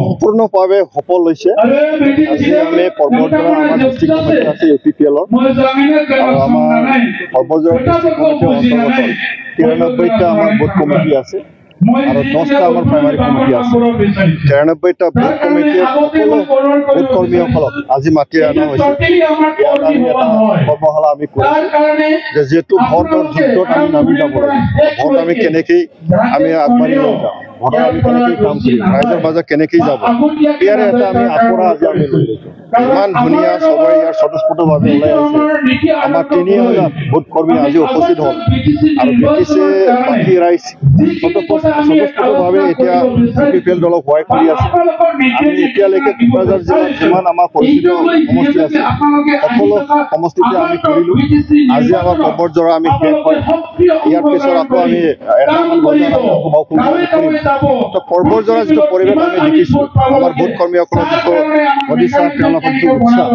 সম্পূৰ্ণভাৱে সফল হৈছে। আজি আমি পৰ্বতজৰা আমাৰ ডিষ্ট্ৰিক্ট কমিটি আছে UPPL আৰু আমাৰ পৰ্বতজৰা ডিষ্ট্ৰিক্ট কমিটিৰ অন্তৰ্গত 93টা আমাৰ বুথ কমিটি আছে আৰু 10টা আমাৰ প্ৰাইমাৰী কমিটি আছে। 93টা বুথ কমিটিৰ সকলো বুথ কৰ্মীসকলক আজি মাতি অনা হৈছে। ইয়াত আমি এটা কৰ্মশালা আমি কৰিছোঁ যে যিহেতু ভোটৰ যুদ্ধত আমি নামি যাব লাগে, ভোট আমি কেনেকৈ আমি আগবাঢ়ি লৈ যাওঁ, ভোটত আমি কেনেকৈ কাম কৰিম, ৰাইজৰ মাজত কেনেকৈ যাব, ইয়াৰে এটা আমি আখৰা আজি আমি লৈ লৈছোঁ। ইমান ধুনীয়া সবাই ইয়াৰ স্বতঃস্ফূৰ্তভাৱে ওলাই আহিছে। আমাৰ 3000 বুথ কৰ্মী আজি উপস্থিত হ'ল আৰু ব্ৰিটিছে বাকী ৰাইজ স্বতঃস্ফূৰ্তভাৱে এতিয়া UPPL দলক সহায় কৰি আছে। আমি এতিয়ালৈকে কোকৰাঝাৰ জিলাত যিমান আমাৰ পৰিচিত সমষ্টি আছে সকলো সমষ্টিতে আমি কৰিলোঁ। আজি আমাৰ পৰ্বতজৰা আমি শেষ হয়, ইয়াৰ পিছত আকৌ আমি এটামান বজাৰ পৰ্বতজৰা যিটো পৰিৱেশ আমি দেখিছোঁ, আমাৰ বুথ কৰ্মীসকলৰ যিটো সদিচ্ছা, তেওঁলোকৰ যিটো উৎসাহ,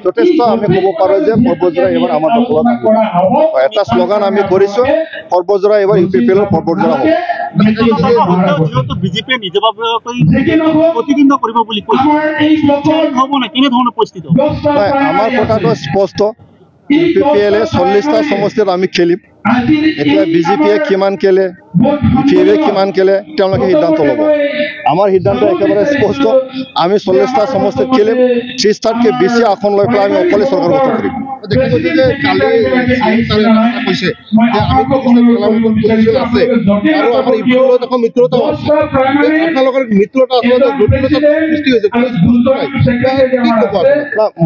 যথেষ্ট আমি ক'ব পাৰোঁ যে পৰ্বতজৰা এইবাৰ আমাৰ দখলত আহিব। এটা শ্লোগান আমি কৰিছোঁ, পৰ্বতজৰা এইবাৰ UPPL পৰ্বতজৰা হ'ব। বিজেপিয়ে নিজাববীয়াকৈ প্ৰতিদ্বন্দ্বিতা কৰিব বুলি কৈছে, হ'ব নে কেনেধৰণৰ পৰিস্থিতি? আমাৰ কথাটো স্পষ্ট, UPPL 40টা সমষ্টিত আমি খেলিম। এতিয়া বিজেপিয়ে কিমান খেলে, UPPL কিমান খেলে, তেওঁলোকে সিদ্ধান্ত ল'ব। আমাৰ সিদ্ধান্ত একেবাৰে স্পষ্ট, আমি 40টা সমষ্টিত খেলিম। 30টাতকৈ বেছি আসন লৈ পেলাই আমি অকলে চৰকাৰ গঠন কৰিম।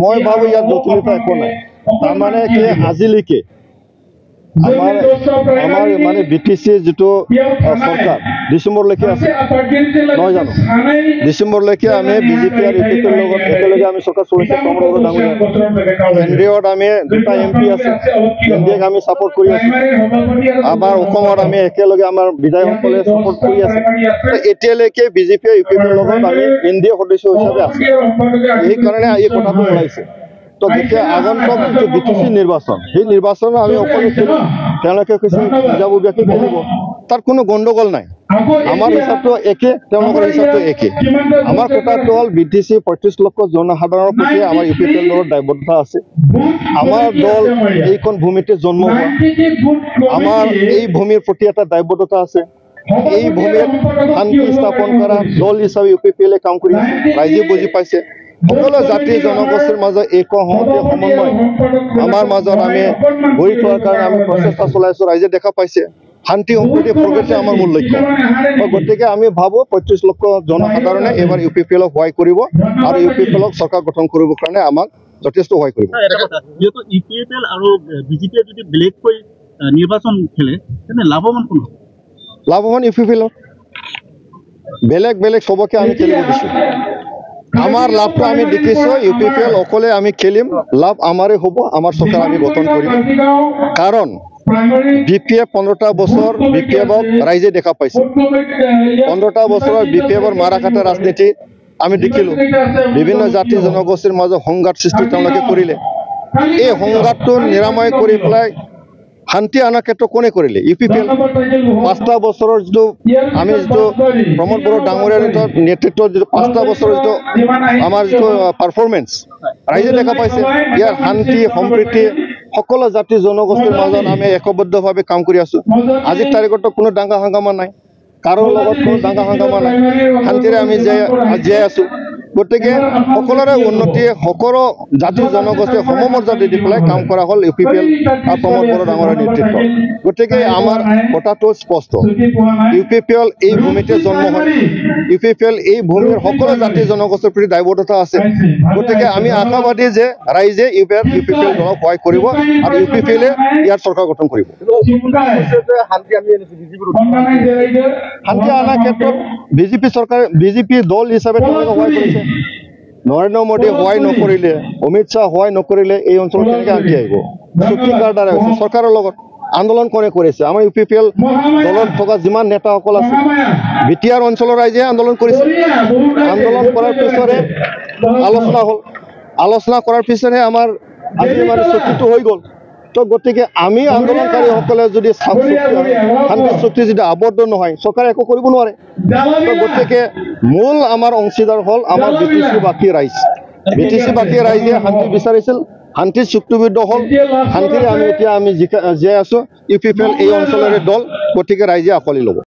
মই ভাবোঁ ইয়াত জটিলতা একো নাই। তাৰমানে কি আজিলৈকে আমাৰ মানে BTCৰ যিটো চৰকাৰ ডিচেম্বৰলৈকে আছে নহয় জানো? ডিচেম্বৰলৈকে আমি বিজেপি আৰু UPPৰ লগত একেলগে আমি চৰকাৰ চলিছে। কেন্দ্ৰীয়ত আমি 2টা MP আছে, NDAক আমি ছাপোৰ্ট কৰি আছোঁ। আমাৰ অসমত আমি একেলগে আমাৰ বিধায়কসকলে ছাপোৰ্ট কৰি আছে। এতিয়ালৈকে বিজেপি আৰু UPPৰ লগত আমি NDA সদস্য হিচাপে আছোঁ। সেইকাৰণে এই কথাটো ওলাইছে। তো যেতিয়া আগন্তুক যিটো BTC নিৰ্বাচন, সেই নিৰ্বাচনত আমি অকলে খেলিম, তেওঁলোকে কৈছে নিজাববীয়াকৈ খেলিব, তাত কোনো গণ্ডগোল নাই। আমাৰ হিচাপটো একে, তেওঁলোকৰ হিচাপটো একে। আমাৰ কথাটো হ'ল BTC 35 লক্ষ জনসাধাৰণৰ প্ৰতি আমাৰ UPPL দলৰ দায়বদ্ধতা আছে। আমাৰ দল এইখন ভূমিতে জন্ম হোৱা, আমাৰ এই ভূমিৰ প্ৰতি এটা দায়বদ্ধতা আছে। এই ভূমিত শান্তি স্থাপন কৰা দল হিচাপে UPPL কাম কৰি আছে, ৰাইজে বুজি পাইছে। সকলো জাতি জনগোষ্ঠীৰ মাজত এক হওঁতে সমন্বয় আমাৰ মাজত আমি গঢ়ি তোলাৰ কাৰণে আমি প্ৰচেষ্টা চলাইছোঁ। ৰাইজে দেখা পাইছে শান্তি সম্প্ৰীতি প্ৰগতি আমাৰ মূল লক্ষ্য। গতিকে আমি ভাবোঁ 35 লক্ষ জনসাধাৰণে এইবাৰ UPPLক সহায় কৰিব আৰু UPPLক চৰকাৰ গঠন কৰিবৰ কাৰণে আমাক যথেষ্ট সহায় কৰিব। যিহেতু UPPL আৰু বিজেপিয়ে যদি বেলেগকৈ নিৰ্বাচন খেলে তেনে লাভৱান কোন হ'ব? লাভৱান UPPL। বেলেগ বেলেগ চবকে আমি খেলিব দিছোঁ। আমাৰ লাভটো আমি দেখিছোঁ, UPPL অকলে আমি খেলিম, লাভ আমাৰে হ'ব, আমাৰ চৰকাৰ আমি গঠন কৰিম। কাৰণ BPF 15টা বছৰ BPFক ৰাইজে দেখা পাইছে। 15টা বছৰৰ BPFৰ মাৰাকাটা ৰাজনীতি আমি দেখিলোঁ। বিভিন্ন জাতি জনগোষ্ঠীৰ মাজত সংঘাত সৃষ্টি তেওঁলোকে কৰিলে। এই সংঘাতটো নিৰাময় কৰি পেলাই শান্তি অনাৰ ক্ষেত্ৰত কোনে কৰিলে? UPPL। 5টা বছৰৰ যিটো আমি যিটো প্ৰমোদ বড়ো ডাঙৰীয়াৰ নেতৃত্বত যিটো 5টা বছৰৰ যিটো আমাৰ যিটো পাৰফৰ্মেঞ্চ ৰাইজে দেখা পাইছে। ইয়াৰ শান্তি সম্প্ৰীতি সকলো জাতি জনগোষ্ঠীৰ মাজত আমি একবদ্ধভাৱে কাম কৰি আছোঁ। আজিৰ তাৰিখতো কোনো দাঙ্গা হাংগামা নাই, কাৰো লগত কোনো দাঙ্গা হাংগামা নাই, শান্তিৰে আমি জীয়াই আছোঁ। গতিকে সকলোৰে উন্নতি, সকলো জাতি জনগোষ্ঠীয়ে সমমৰ্যাদা দি পেলাই কাম কৰা হ'ল UPPL আৰু প্ৰমোদ বড়ো ডাঙৰীয়াৰ নেতৃত্বত। গতিকে আমাৰ কথাটো স্পষ্ট, UPPL এই ভূমিতে জন্ম হয়, UPPL এই ভূমিৰ সকলো জাতি জনগোষ্ঠীৰ প্ৰতি দায়বদ্ধতা আছে। গতিকে আমি আশাবাদী যে ৰাইজে UPPL দলক সহায় কৰিব আৰু UPPL ইয়াৰ চৰকাৰ গঠন কৰিব। শান্তি অনাৰ ক্ষেত্ৰত বিজেপি দল হিচাপে তেওঁলোকে সহায় কৰিছে। নৰেন্দ্ৰ মোদীয়ে সহায় নকৰিলে, অমিত শ্বাহ সহায় নকৰিলে এই অঞ্চলত কেনেকৈ শান্তি আহিব? চুক্তিৰ দ্বাৰা হৈছে চৰকাৰৰ লগত। আন্দোলন কৰিছে আমাৰ UPPL দলত থকা যিমান নেতাসকল আছে বিটিআৰ অঞ্চলৰ ৰাইজে আন্দোলন কৰিছে আন্দোলন কৰাৰ পিছৰে আলোচনা কৰাৰ পিছৰে আমাৰ আজি মানে চুক্তিটো হৈ গ'ল তো গতিকে আমি আন্দোলনকাৰীসকলে যদি শান্তি চুক্তি যদি আবদ্ধ নহয় চৰকাৰে একো কৰিব নোৱাৰে তো গতিকে মূল আমাৰ অংশীদাৰ হ'ল আমাৰ BTC বাকী ৰাইজে শান্তি বিচাৰিছিল শান্তি চুক্তিবদ্ধ হ'ল শান্তিৰে আমি এতিয়া জীয়াই আছো UPPL এই অঞ্চলৰে দল গতিকে ৰাইজে আঁকোৱালি ল'ব